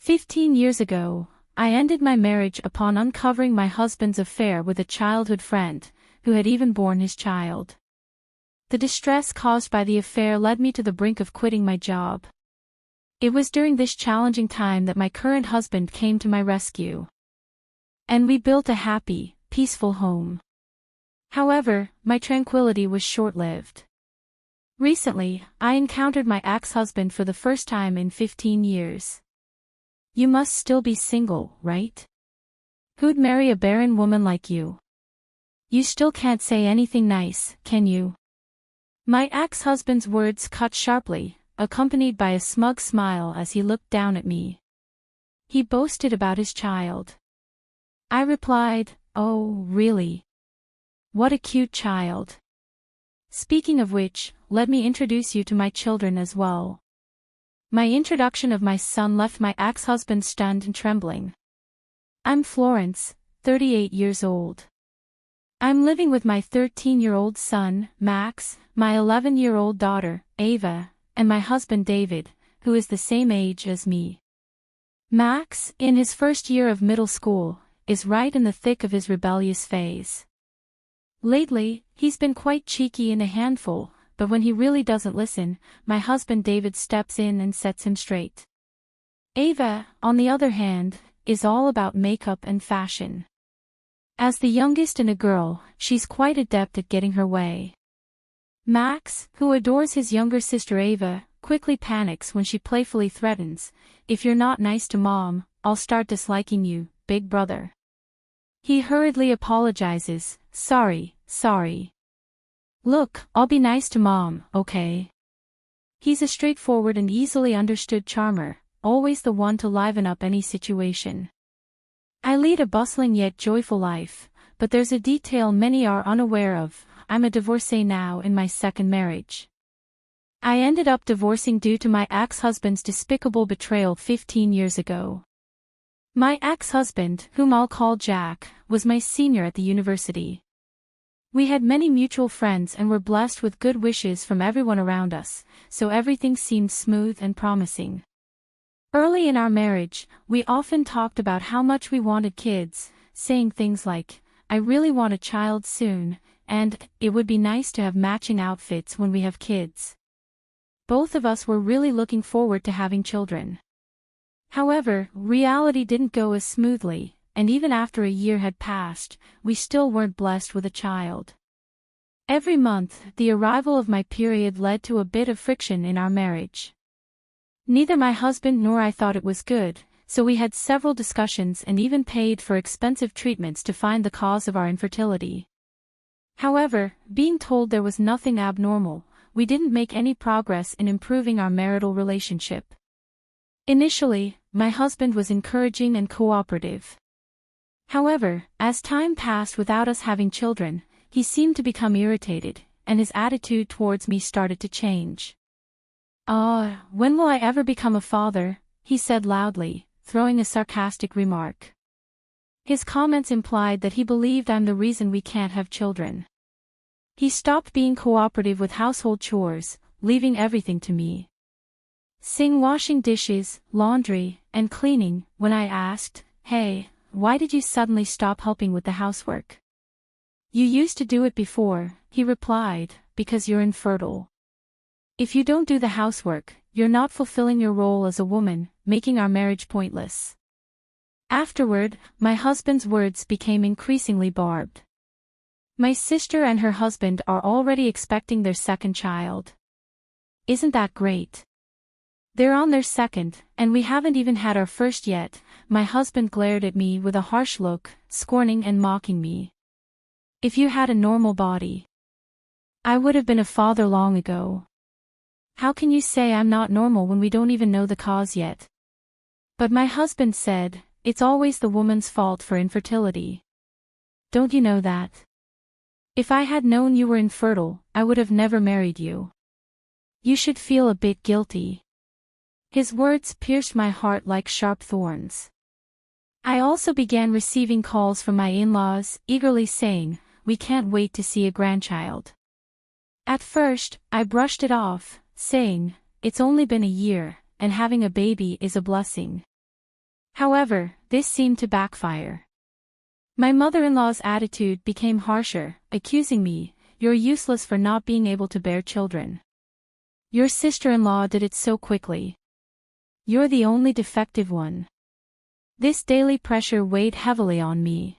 15 years ago, I ended my marriage upon uncovering my husband's affair with a childhood friend, who had even borne his child. The distress caused by the affair led me to the brink of quitting my job. It was during this challenging time that my current husband came to my rescue. And we built a happy, peaceful home. However, my tranquility was short-lived. Recently, I encountered my ex-husband for the first time in 15 years. You must still be single, right? Who'd marry a barren woman like you? You still can't say anything nice, can you? My ex-husband's words cut sharply, accompanied by a smug smile as he looked down at me. He boasted about his child. I replied, "Oh, really? What a cute child. Speaking of which, let me introduce you to my children as well." My introduction of my son left my ex-husband stunned and trembling. I'm Florence, 38 years old. I'm living with my 13-year-old son, Max, my 11-year-old daughter, Ava, and my husband David, who is the same age as me. Max, in his first year of middle school, is right in the thick of his rebellious phase. Lately, he's been quite cheeky and a handful, but when he really doesn't listen, my husband David steps in and sets him straight. Ava, on the other hand, is all about makeup and fashion. As the youngest and a girl, she's quite adept at getting her way. Max, who adores his younger sister Ava, quickly panics when she playfully threatens, "If you're not nice to Mom, I'll start disliking you, big brother." He hurriedly apologizes, sorry. Look, I'll be nice to Mom, okay? He's a straightforward and easily understood charmer, always the one to liven up any situation. I lead a bustling yet joyful life, but there's a detail many are unaware of: I'm a divorcee now in my second marriage. I ended up divorcing due to my ex-husband's despicable betrayal 15 years ago. My ex-husband, whom I'll call Jack, was my senior at the university. We had many mutual friends and were blessed with good wishes from everyone around us, so everything seemed smooth and promising. Early in our marriage, we often talked about how much we wanted kids, saying things like, "I really want a child soon," and "It would be nice to have matching outfits when we have kids." Both of us were really looking forward to having children. However, reality didn't go as smoothly, and even after a year had passed, we still weren't blessed with a child. Every month, the arrival of my period led to a bit of friction in our marriage. Neither my husband nor I thought it was good, so we had several discussions and even paid for expensive treatments to find the cause of our infertility. However, being told there was nothing abnormal, we didn't make any progress in improving our marital relationship. Initially, my husband was encouraging and cooperative. However, as time passed without us having children, he seemed to become irritated, and his attitude towards me started to change. When will I ever become a father?" he said loudly, throwing a sarcastic remark. His comments implied that he believed I'm the reason we can't have children. He stopped being cooperative with household chores, leaving everything to me. Sing washing dishes, laundry, and cleaning. When I asked, "Hey, why did you suddenly stop helping with the housework? You used to do it before," he replied, "because you're infertile. If you don't do the housework, you're not fulfilling your role as a woman, making our marriage pointless." Afterward, my husband's words became increasingly barbed. "My sister and her husband are already expecting their second child. Isn't that great? They're on their second, and we haven't even had our first yet." My husband glared at me with a harsh look, scorning and mocking me. "If you had a normal body, I would have been a father long ago. How can you say I'm not normal when we don't even know the cause yet?" But my husband said, "It's always the woman's fault for infertility. Don't you know that? If I had known you were infertile, I would have never married you. You should feel a bit guilty." His words pierced my heart like sharp thorns. I also began receiving calls from my in-laws, eagerly saying, "We can't wait to see a grandchild." At first, I brushed it off, saying, "It's only been a year, and having a baby is a blessing." However, this seemed to backfire. My mother-in-law's attitude became harsher, accusing me, "You're useless for not being able to bear children. Your sister-in-law did it so quickly. You're the only defective one." This daily pressure weighed heavily on me.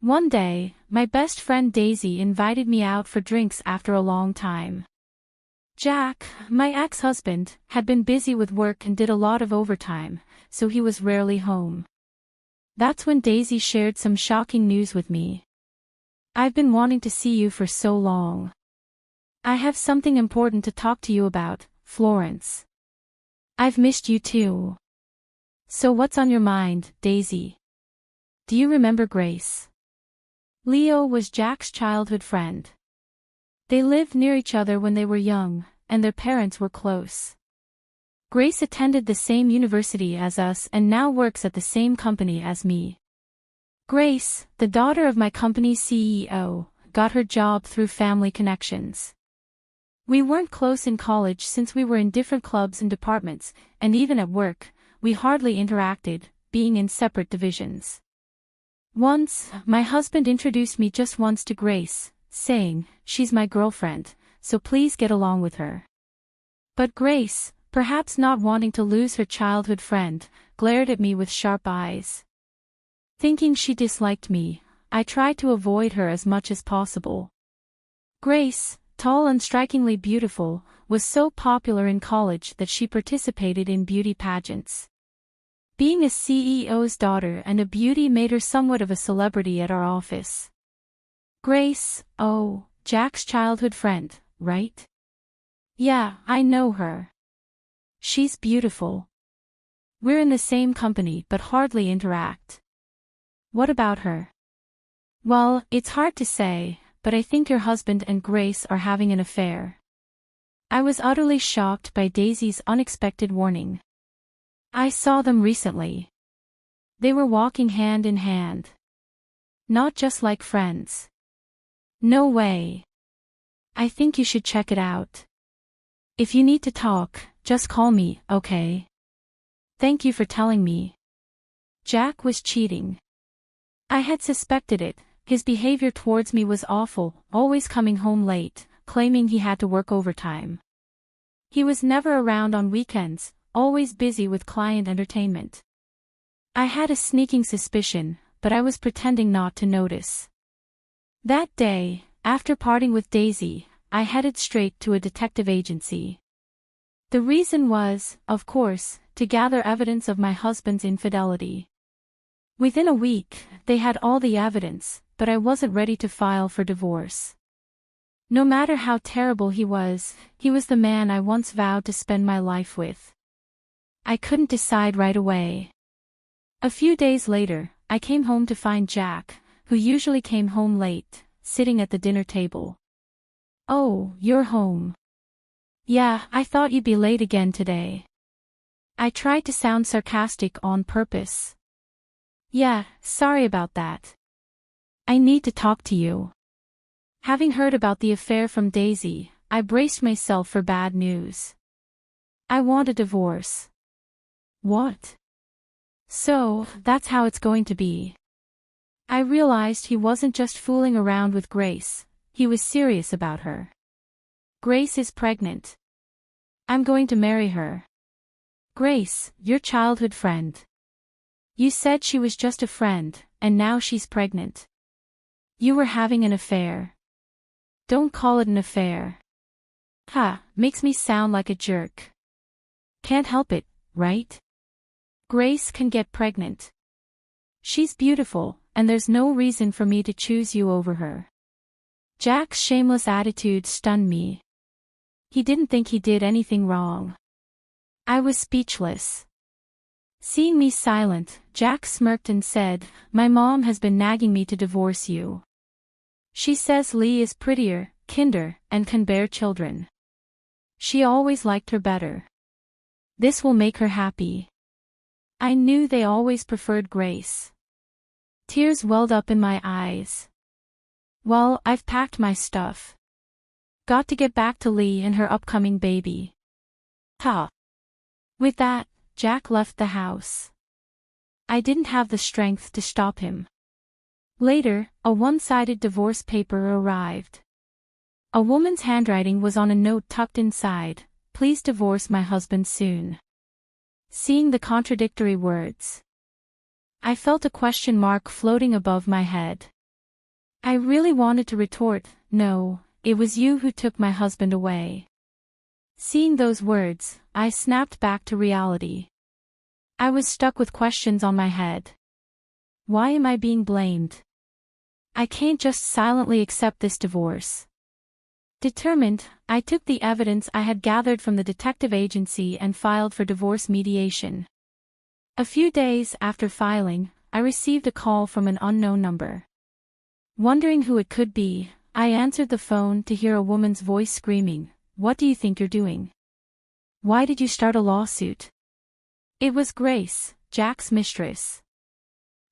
One day, my best friend Daisy invited me out for drinks after a long time. Jack, my ex-husband, had been busy with work and did a lot of overtime, so he was rarely home. That's when Daisy shared some shocking news with me. "I've been wanting to see you for so long. I have something important to talk to you about, Florence. I've missed you too." "So what's on your mind, Daisy? Do you remember Grace?" Leo was Jack's childhood friend. They lived near each other when they were young, and their parents were close. Grace attended the same university as us and now works at the same company as me. Grace, the daughter of my company's CEO, got her job through family connections. We weren't close in college since we were in different clubs and departments, and even at work, we hardly interacted, being in separate divisions. Once, my husband introduced me just once to Grace, saying, "She's my girlfriend, so please get along with her." But Grace, perhaps not wanting to lose her childhood friend, glared at me with sharp eyes. Thinking she disliked me, I tried to avoid her as much as possible. Grace, tall and strikingly beautiful, was so popular in college that she participated in beauty pageants. Being a CEO's daughter and a beauty made her somewhat of a celebrity at our office. Grace, oh, Jack's childhood friend, right? Yeah, I know her. She's beautiful. We're in the same company but hardly interact. What about her? Well, it's hard to say, but I think your husband and Grace are having an affair. I was utterly shocked by Daisy's unexpected warning. I saw them recently. They were walking hand in hand. Not just like friends. No way. I think you should check it out. If you need to talk, just call me, okay? Thank you for telling me. Jack was cheating. I had suspected it. His behavior towards me was awful, always coming home late, claiming he had to work overtime. He was never around on weekends, always busy with client entertainment. I had a sneaking suspicion, but I was pretending not to notice. That day, after parting with Daisy, I headed straight to a detective agency. The reason was, of course, to gather evidence of my husband's infidelity. Within a week, they had all the evidence, but I wasn't ready to file for divorce. No matter how terrible he was the man I once vowed to spend my life with. I couldn't decide right away. A few days later, I came home to find Jack, who usually came home late, sitting at the dinner table. "Oh, you're home. Yeah, I thought you'd be late again today." I tried to sound sarcastic on purpose. "Yeah, sorry about that. I need to talk to you." Having heard about the affair from Daisy, I braced myself for bad news. "I want a divorce." "What? So, that's how it's going to be." I realized he wasn't just fooling around with Grace, he was serious about her. "Grace is pregnant. I'm going to marry her." "Grace, your childhood friend. You said she was just a friend, and now she's pregnant. You were having an affair." "Don't call it an affair." "Ha, makes me sound like a jerk." Can't help it, right? Grace can get pregnant. She's beautiful, and there's no reason for me to choose you over her. Jack's shameless attitude stunned me. He didn't think he did anything wrong. I was speechless. Seeing me silent, Jack smirked and said, "My mom has been nagging me to divorce you. She says Lee is prettier, kinder, and can bear children. She always liked her better. This will make her happy." I knew they always preferred Grace. Tears welled up in my eyes. "Well, I've packed my stuff. Got to get back to Lee and her upcoming baby." Ha! With that, Jack left the house. I didn't have the strength to stop him. Later, a one-sided divorce paper arrived. A woman's handwriting was on a note tucked inside, "Please divorce my husband soon." Seeing the contradictory words, I felt a question mark floating above my head. I really wanted to retort, "No, it was you who took my husband away." Seeing those words, I snapped back to reality. I was stuck with questions on my head. Why am I being blamed? I can't just silently accept this divorce. Determined, I took the evidence I had gathered from the detective agency and filed for divorce mediation. A few days after filing, I received a call from an unknown number. Wondering who it could be, I answered the phone to hear a woman's voice screaming, "What do you think you're doing? Why did you start a lawsuit?" It was Grace, Jack's mistress.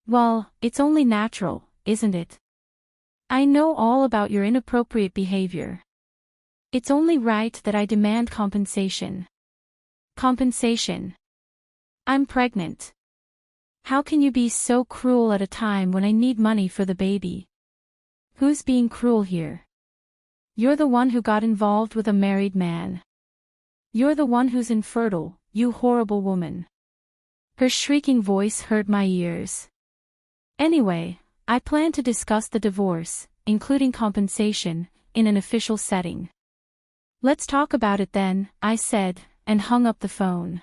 "Well, it's only natural, isn't it? I know all about your inappropriate behavior. It's only right that I demand compensation." Compensation? I'm pregnant. How can you be so cruel at a time when I need money for the baby? Who's being cruel here? You're the one who got involved with a married man. You're the one who's infertile, you horrible woman. Her shrieking voice hurt my ears. Anyway, I plan to discuss the divorce, including compensation, in an official setting. "Let's talk about it then," I said, and hung up the phone.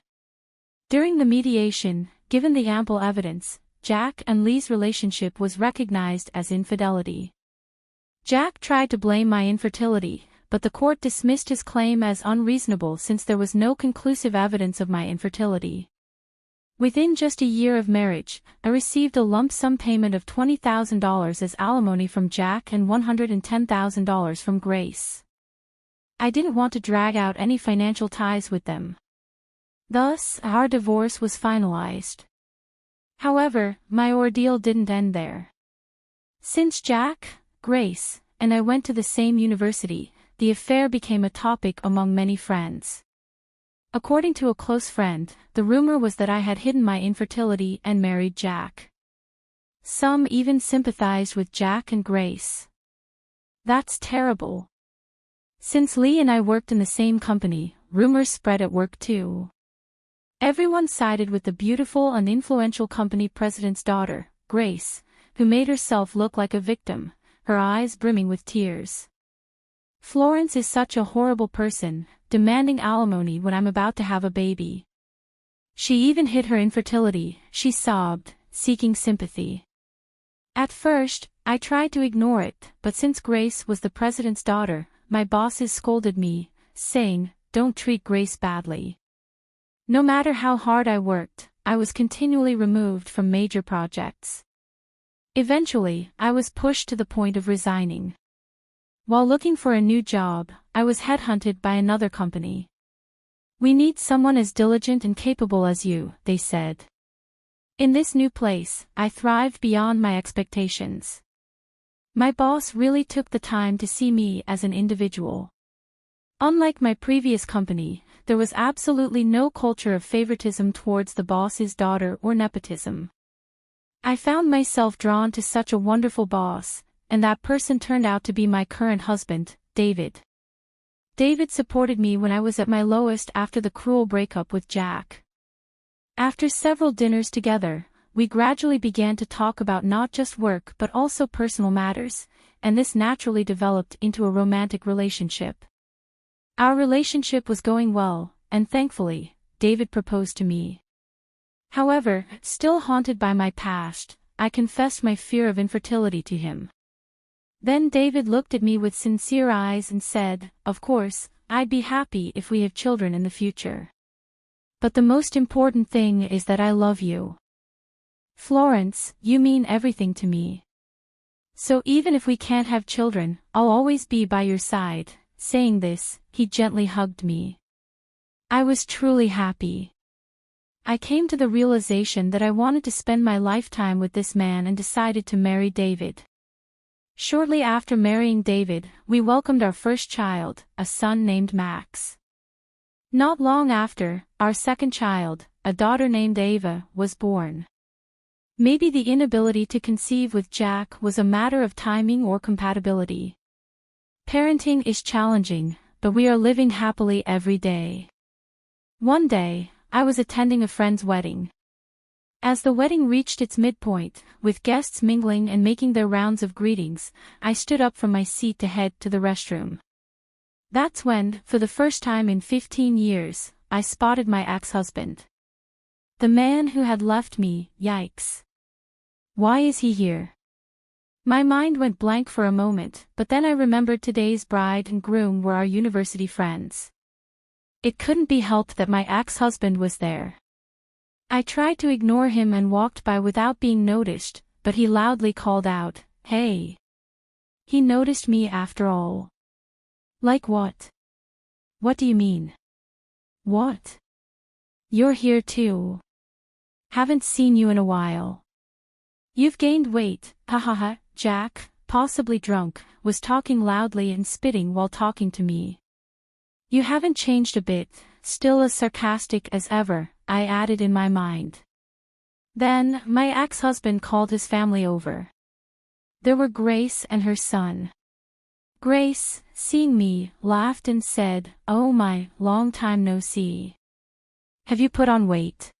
During the mediation, given the ample evidence, Jack and Lee's relationship was recognized as infidelity. Jack tried to blame my infertility, but the court dismissed his claim as unreasonable since there was no conclusive evidence of my infertility. Within just a year of marriage, I received a lump sum payment of $20,000 as alimony from Jack and $110,000 from Grace. I didn't want to drag out any financial ties with them. Thus, our divorce was finalized. However, my ordeal didn't end there. Since Jack, Grace, and I went to the same university, the affair became a topic among many friends. According to a close friend, the rumor was that I had hidden my infertility and married Jack. Some even sympathized with Jack and Grace. That's terrible. Since Lee and I worked in the same company, rumors spread at work too. Everyone sided with the beautiful and influential company president's daughter, Grace, who made herself look like a victim, her eyes brimming with tears. "Florence is such a horrible person, demanding alimony when I'm about to have a baby. She even hid her infertility," she sobbed, seeking sympathy. At first, I tried to ignore it, but since Grace was the president's daughter, my bosses scolded me, saying, "Don't treat Grace badly." No matter how hard I worked, I was continually removed from major projects. Eventually, I was pushed to the point of resigning. While looking for a new job, I was headhunted by another company. "We need someone as diligent and capable as you," they said. In this new place, I thrived beyond my expectations. My boss really took the time to see me as an individual. Unlike my previous company, there was absolutely no culture of favoritism towards the boss's daughter or nepotism. I found myself drawn to such a wonderful boss, and that person turned out to be my current husband, David. David supported me when I was at my lowest after the cruel breakup with Jack. After several dinners together, we gradually began to talk about not just work but also personal matters, and this naturally developed into a romantic relationship. Our relationship was going well, and thankfully, David proposed to me. However, still haunted by my past, I confessed my fear of infertility to him. Then David looked at me with sincere eyes and said, "Of course, I'd be happy if we have children in the future. But the most important thing is that I love you. Florence, you mean everything to me. So even if we can't have children, I'll always be by your side." Saying this, he gently hugged me. I was truly happy. I came to the realization that I wanted to spend my lifetime with this man and decided to marry David. Shortly after marrying David, we welcomed our first child, a son named Max. Not long after, our second child, a daughter named Ava, was born. Maybe the inability to conceive with Jack was a matter of timing or compatibility. Parenting is challenging, but we are living happily every day. One day, I was attending a friend's wedding. As the wedding reached its midpoint, with guests mingling and making their rounds of greetings, I stood up from my seat to head to the restroom. That's when, for the first time in 15 years, I spotted my ex-husband. The man who had left me, yikes. Why is he here? My mind went blank for a moment, but then I remembered today's bride and groom were our university friends. It couldn't be helped that my ex-husband was there. I tried to ignore him and walked by without being noticed, but he loudly called out, "Hey!" He noticed me after all. Like what? What do you mean? What? You're here too. Haven't seen you in a while. You've gained weight, hahaha. Jack, possibly drunk, was talking loudly and spitting while talking to me. You haven't changed a bit, still as sarcastic as ever, I added in my mind. Then, my ex-husband called his family over. There were Grace and her son. Grace, seeing me, laughed and said, "Oh my, long time no see. Have you put on weight?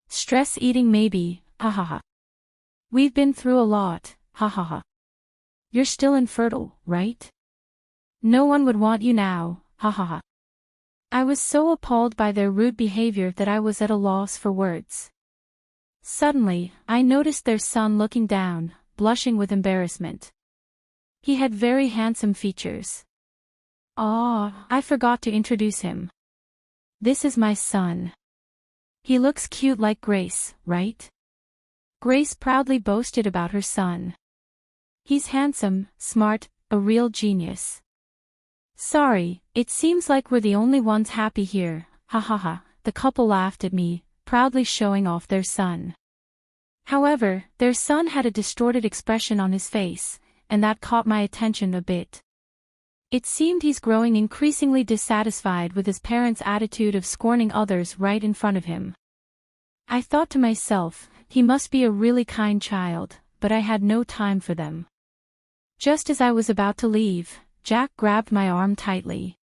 Stress eating maybe, hahaha. We've been through a lot, hahaha. You're still infertile, right? No one would want you now, hahaha." I was so appalled by their rude behavior that I was at a loss for words. Suddenly, I noticed their son looking down, blushing with embarrassment. He had very handsome features. I forgot to introduce him. This is my son. He looks cute like Grace, right? Grace proudly boasted about her son. He's handsome, smart, a real genius. Sorry, it seems like we're the only ones happy here, hahaha. The couple laughed at me, proudly showing off their son. However, their son had a distorted expression on his face, and that caught my attention a bit. It seemed he's growing increasingly dissatisfied with his parents' attitude of scorning others right in front of him. I thought to myself, he must be a really kind child, but I had no time for them. Just as I was about to leave, Jack grabbed my arm tightly.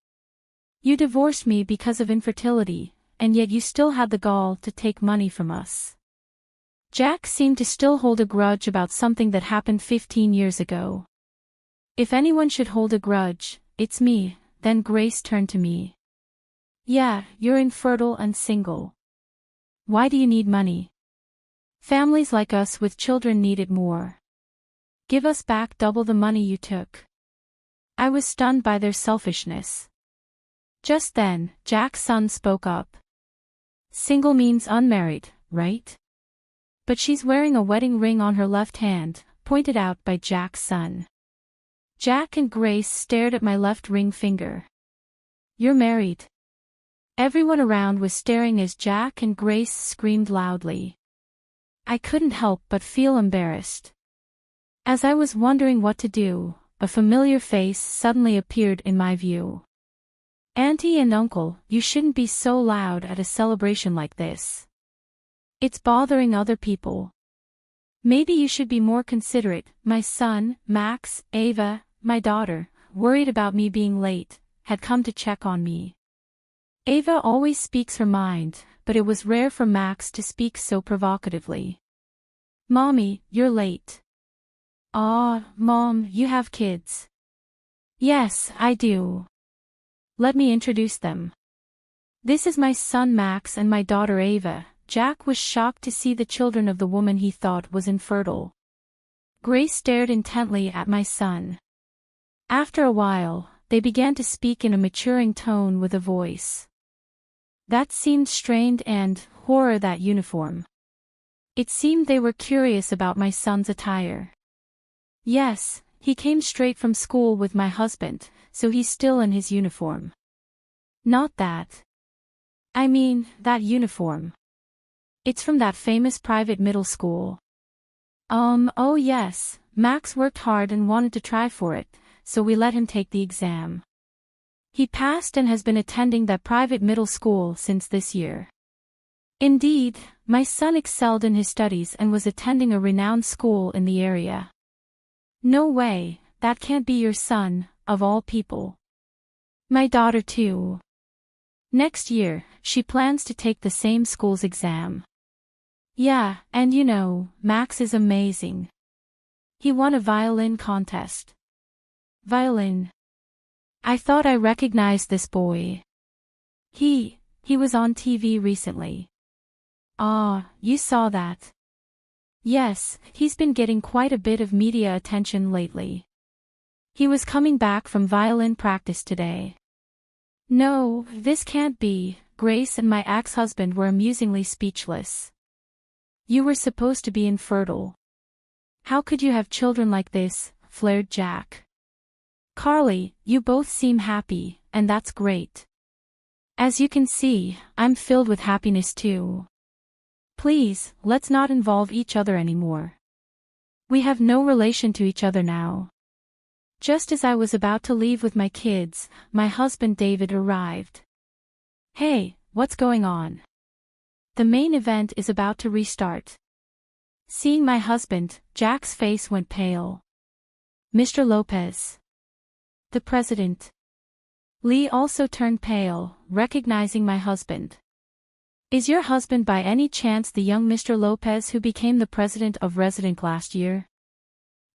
You divorced me because of infertility, and yet you still had the gall to take money from us. Jack seemed to still hold a grudge about something that happened 15 years ago. If anyone should hold a grudge, it's me. Then Grace turned to me. Yeah, you're infertile and single. Why do you need money? Families like us with children need it more. Give us back double the money you took. I was stunned by their selfishness. Just then, Jack's son spoke up. Single means unmarried, right? But she's wearing a wedding ring on her left hand, pointed out by Jack's son. Jack and Grace stared at my left ring finger. You're married. Everyone around was staring as Jack and Grace screamed loudly. I couldn't help but feel embarrassed. As I was wondering what to do, a familiar face suddenly appeared in my view. Auntie and Uncle, you shouldn't be so loud at a celebration like this. It's bothering other people. Maybe you should be more considerate. My son, Max, Ava, my daughter, worried about me being late, had come to check on me. Ava always speaks her mind, but it was rare for Max to speak so provocatively. Mommy, you're late. Mom, you have kids. Yes, I do. Let me introduce them. This is my son Max and my daughter Ava. Jack was shocked to see the children of the woman he thought was infertile. Grace stared intently at my son. After a while, they began to speak in a maturing tone with a voice that seemed strained and, horror, that uniform. It seemed they were curious about my son's attire. Yes, he came straight from school with my husband, so he's still in his uniform. Not that. I mean, that uniform. It's from that famous private middle school. Oh yes, Max worked hard and wanted to try for it, so we let him take the exam. He passed and has been attending that private middle school since this year. Indeed, my son excelled in his studies and was attending a renowned school in the area. No way, that can't be your son, of all people. My daughter too. Next year, she plans to take the same school's exam. Yeah, and you know, Max is amazing. He won a violin contest. Violin. I thought I recognized this boy. He was on TV recently. Ah, you saw that. Yes, he's been getting quite a bit of media attention lately. He was coming back from violin practice today. No, this can't be. Grace and my ex-husband were amusingly speechless. You were supposed to be infertile. How could you have children like this? Flared Jack. Carly, you both seem happy, and that's great. As you can see, I'm filled with happiness too. Please, let's not involve each other anymore. We have no relation to each other now. Just as I was about to leave with my kids, my husband David arrived. Hey, what's going on? The main event is about to restart. Seeing my husband, Jack's face went pale. Mr. Lopez. The president. Lee also turned pale, recognizing my husband. Is your husband by any chance the young Mr. Lopez who became the president of Resident last year?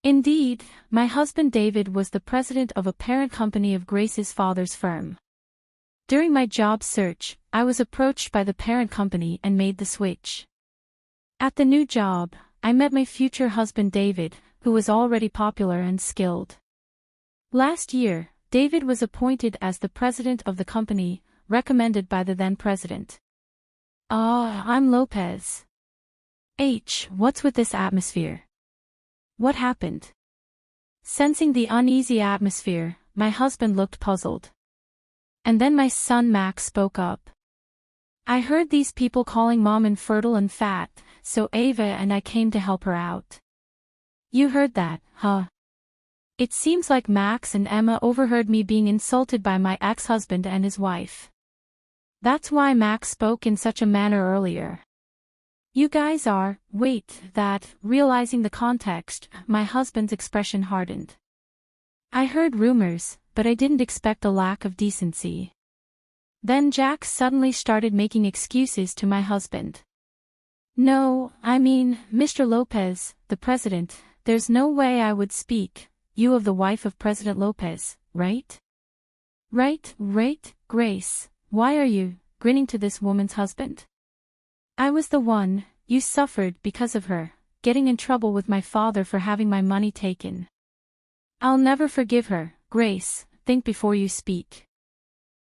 Indeed, my husband David was the president of a parent company of Grace's father's firm. During my job search, I was approached by the parent company and made the switch. At the new job, I met my future husband David, who was already popular and skilled. Last year, David was appointed as the president of the company, recommended by the then president. I'm Lopez. What's with this atmosphere? What happened? Sensing the uneasy atmosphere, my husband looked puzzled. And then my son Max spoke up. I heard these people calling Mom infertile and fat, so Ava and I came to help her out. You heard that, huh? It seems like Max and Emma overheard me being insulted by my ex-husband and his wife. That's why Max spoke in such a manner earlier. You guys are, realizing the context, my husband's expression hardened. I heard rumors, but I didn't expect a lack of decency. Then Jack suddenly started making excuses to my husband. No, I mean, Mr. Lopez, the president, there's no way I would speak, you of the wife of President Lopez, right? Right, Grace, why are you, grinning to this woman's husband? I was the one, you suffered because of her, getting in trouble with my father for having my money taken. I'll never forgive her, Grace, think before you speak.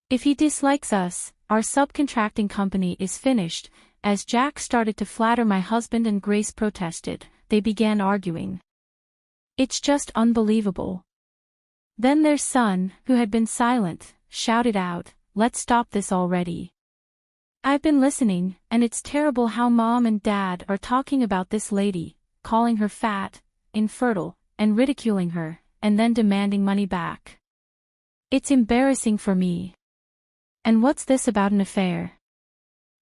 If he dislikes us, our subcontracting company is finished. As Jack started to flatter my husband and Grace protested, they began arguing. It's just unbelievable. Then their son, who had been silent, shouted out, let's stop this already. I've been listening, and it's terrible how Mom and Dad are talking about this lady, calling her fat, infertile, and ridiculing her, and then demanding money back. It's embarrassing for me. And what's this about an affair?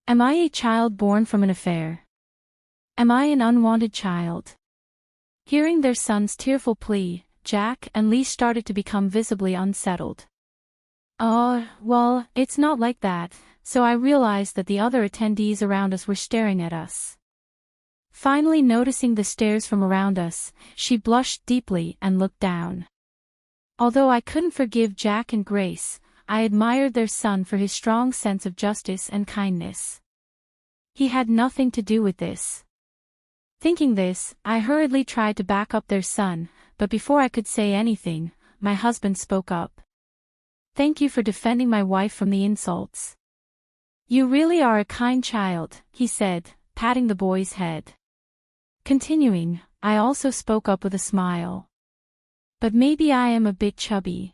Am I a child born from an affair? Am I an unwanted child? Hearing their son's tearful plea, Jack and Lee started to become visibly unsettled. Well, it's not like that. So I realized that the other attendees around us were staring at us. Finally noticing the stares from around us, she blushed deeply and looked down. Although I couldn't forgive Jack and Grace, I admired their son for his strong sense of justice and kindness. He had nothing to do with this. Thinking this, I hurriedly tried to back up their son, but before I could say anything, my husband spoke up. Thank you for defending my wife from the insults. You really are a kind child, he said, patting the boy's head. Continuing, I also spoke up with a smile. But maybe I am a bit chubby.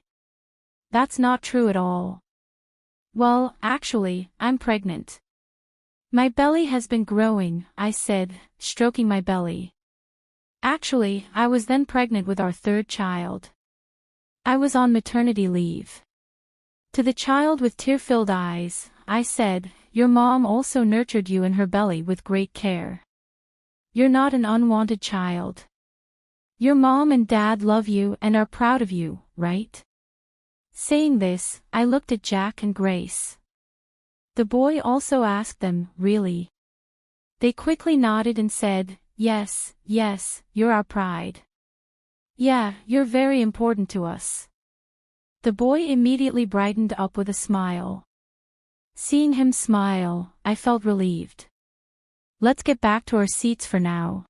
That's not true at all. Well, actually, I'm pregnant. My belly has been growing, I said, stroking my belly. Actually, I was then pregnant with our third child. I was on maternity leave. To the child with tear-filled eyes, I said, your mom also nurtured you in her belly with great care. You're not an unwanted child. Your mom and dad love you and are proud of you, right? Saying this, I looked at Jack and Grace. The boy also asked them, really? They quickly nodded and said, yes, yes, you're our pride. Yeah, you're very important to us. The boy immediately brightened up with a smile. Seeing him smile, I felt relieved. Let's get back to our seats for now.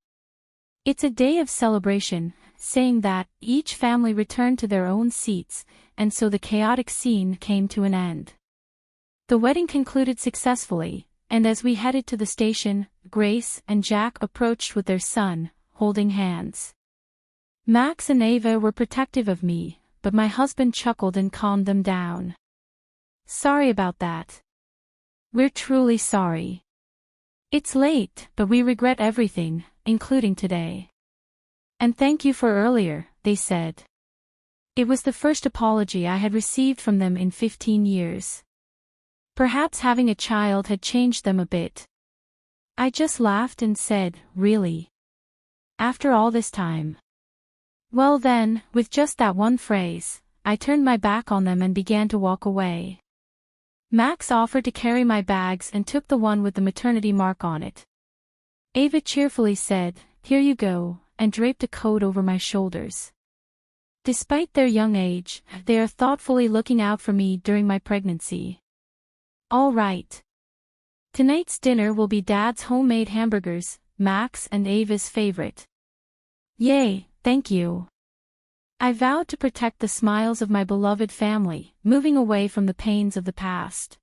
It's a day of celebration. Saying that, each family returned to their own seats, and so the chaotic scene came to an end. The wedding concluded successfully, and as we headed to the station, Grace and Jack approached with their son, holding hands. Max and Ava were protective of me, but my husband chuckled and calmed them down. Sorry about that. We're truly sorry. It's late, but we regret everything, including today. And thank you for earlier, they said. It was the first apology I had received from them in 15 years. Perhaps having a child had changed them a bit. I just laughed and said, really? After all this time? Well then, with just that one phrase, I turned my back on them and began to walk away. Max offered to carry my bags and took the one with the maternity mark on it. Ava cheerfully said, here you go, and draped a coat over my shoulders. Despite their young age, they are thoughtfully looking out for me during my pregnancy. All right. Tonight's dinner will be Dad's homemade hamburgers, Max and Ava's favorite. Yay, thank you. I vowed to protect the smiles of my beloved family, moving away from the pains of the past.